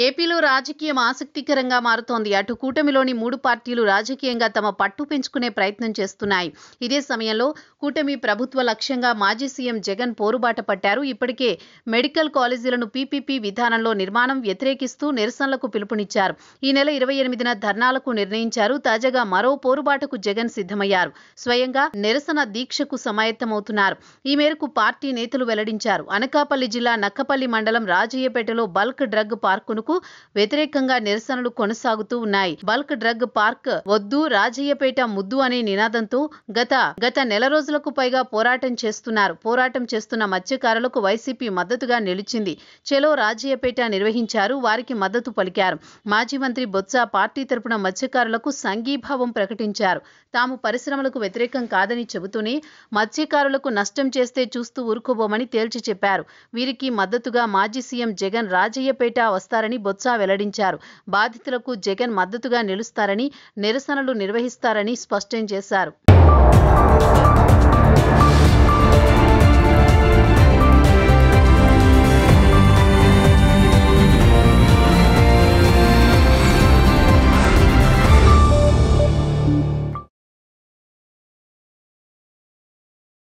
ఏపీలో రాజకీయం ఆసక్తికరంగా మారుతోంది. అటు కూటమిలోని 3 పార్టీలు రాజకీయంగా తమ పట్టు పెంచుకునే ప్రయత్నం చేస్తున్నాయి. ఇదే సమయంలో కూటమి ప్రభుత్వ లక్ష్యంగా మాజీ సీఎం జగన్ పోరుబాట పట్టారు. ఇప్పటికే మెడికల్ కాలేజీలను పీపీపీ విధానంలో నిర్మాణం వ్యతిరేకిస్తూ నిరసనలకు పిలుపునిచ్చారు. ఈ నెల 28న ధర్నాలకు నిర్ణయించారు. తాజాగా మరో పోరుబాటకు జగన్ సిద్ధమయ్యారు. స్వయంగా నిరసన దీక్షకు సమాయత్తమవుతున్నారు. ఈ మేరకు పార్టీ నేతలు వెల్లడించారు. అనకాపల్లి జిల్లా నక్కపల్లి మండలం రాజయ్యపేటలో బల్క్ డ్రగ్ పార్కును వ్యతిరేకంగా నిరసనలు కొనసాగుతూ ఉన్నాయి. బల్క్ డ్రగ్ పార్క్ వద్దు, రాజయ్యపేట ముద్దు అనే నినాదంతో గత నెల రోజులకు పైగా పోరాటం చేస్తున్న మత్స్యకారులకు వైసీపీ మద్దతుగా నిలిచింది. చెలో రాజయ్యపేట నిర్వహించారు. వారికి మద్దతు పలికారు. మాజీ మంత్రి బొత్స పార్టీ తరపున మత్స్యకారులకు సంఘీభావం ప్రకటించారు. తాము పరిశ్రమలకు వ్యతిరేకం కాదని చెబుతూనే మత్స్యకారులకు నష్టం చేస్తే చూస్తూ ఊరుకోబోమని తేల్చి చెప్పారు. వీరికి మద్దతుగా మాజీ సీఎం జగన్ రాజయ్యపేట వస్తారని బొత్స వెల్లడించారు. బాధితులకు జగన్ మద్దతుగా నిలుస్తారని, నిరసనలు నిర్వహిస్తారని స్పష్టం చేశారు.